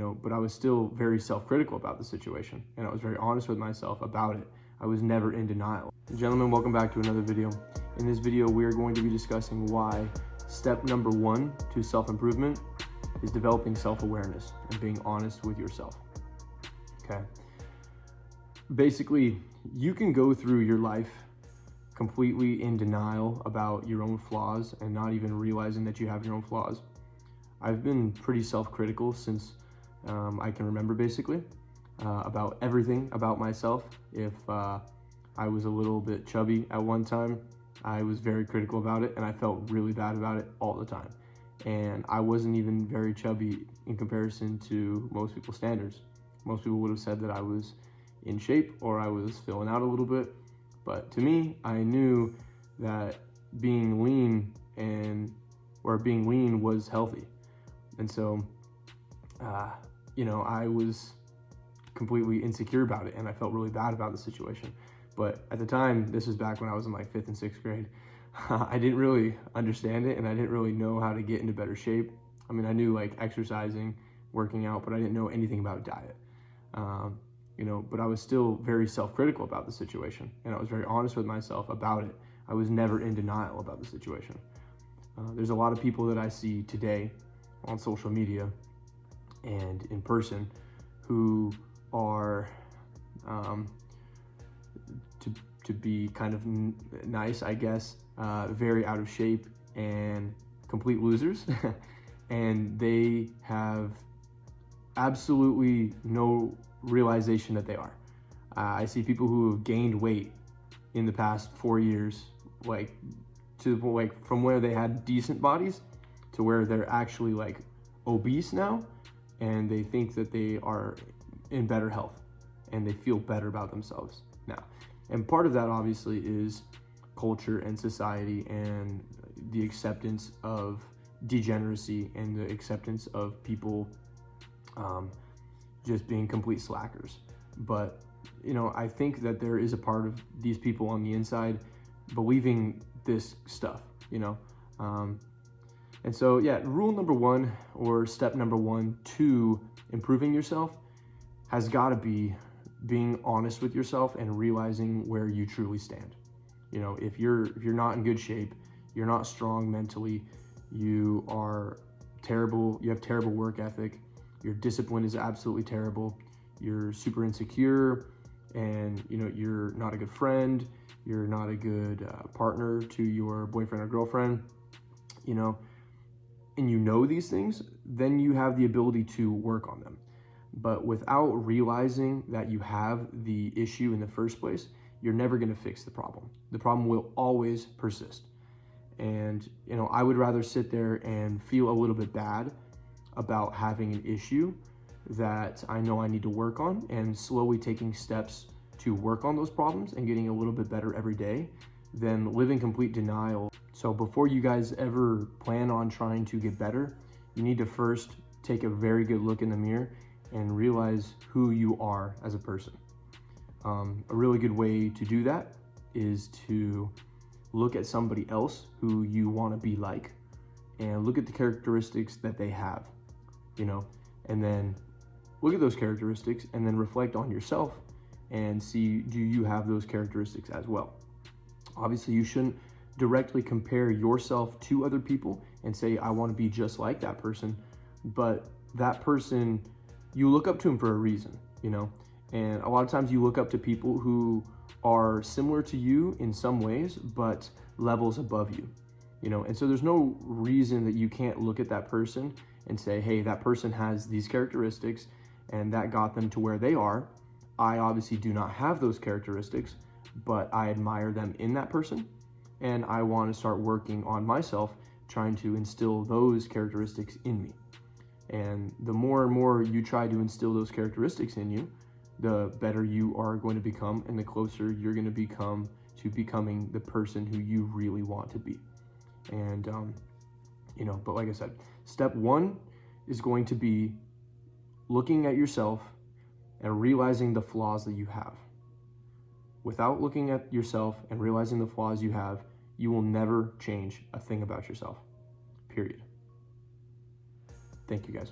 But I was still very self-critical about the situation, and I was very honest with myself about it. I was never in denial. Gentlemen, welcome back to another video. In this video, we are going to be discussing why step number 1 to self-improvement is developing self-awareness and being honest with yourself. Okay. Basically, you can go through your life completely in denial about your own flaws and not even realizing that you have your own flaws. I've been pretty self-critical since I can remember, basically, about everything about myself. If I was a little bit chubby at one time, I was very critical about it, and I felt really bad about it all the time. And I wasn't even very chubby in comparison to most people's standards. Most people would have said that I was in shape or I was filling out a little bit. But to me, I knew that being lean was healthy. And so, I was completely insecure about it, and I felt really bad about the situation. But at the time, this was back when I was in like 5th and 6th grade, I didn't really understand it, and I didn't really know how to get into better shape. I mean, I knew like exercising, working out, but I didn't know anything about diet. But I was still very self-critical about the situation, and I was very honest with myself about it. I was never in denial about the situation. There's a lot of people that I see today on social media and in person who are, to be kind of nice, I guess, very out of shape and complete losers. And they have absolutely no realization that they are. I see people who have gained weight in the past 4 years, from where they had decent bodies to where they're actually like obese now, and they think that they are in better health and they feel better about themselves now. And part of that obviously is culture and society and the acceptance of degeneracy and the acceptance of people just being complete slackers. But I think that there is a part of these people on the inside believing this stuff, and so, yeah, rule number 1 or step number 1 to improving yourself has got to be being honest with yourself and realizing where you truly stand. If you're not in good shape, you're not strong mentally, you are terrible, you have terrible work ethic, your discipline is absolutely terrible, you're super insecure, and you're not a good friend, you're not a good partner to your boyfriend or girlfriend, and these things, then you have the ability to work on them. But without realizing that you have the issue in the first place, you're never going to fix the problem. The problem will always persist. And, I would rather sit there and feel a little bit bad about having an issue that I know I need to work on, and slowly taking steps to work on those problems and getting a little bit better every day, than live in complete denial. So before you guys ever plan on trying to get better, you need to first take a very good look in the mirror and realize who you are as a person. A really good way to do that is to look at somebody else who you want to be like, and look at the characteristics that they have, and then look at those characteristics and then reflect on yourself and see, do you have those characteristics as well? Obviously, you shouldn't directly compare yourself to other people and say, I want to be just like that person. But that person, you look up to him for a reason, and a lot of times you look up to people who are similar to you in some ways, but levels above you, and so there's no reason that you can't look at that person and say, hey, that person has these characteristics and that got them to where they are. I obviously do not have those characteristics, but I admire them in that person, and I want to start working on myself, trying to instill those characteristics in me. And the more and more you try to instill those characteristics in you, the better you are going to become, and the closer you're going to become to becoming the person who you really want to be. And but like I said, step 1 is going to be looking at yourself and realizing the flaws that you have. Without looking at yourself and realizing the flaws you have, you will never change a thing about yourself, period. Thank you, guys.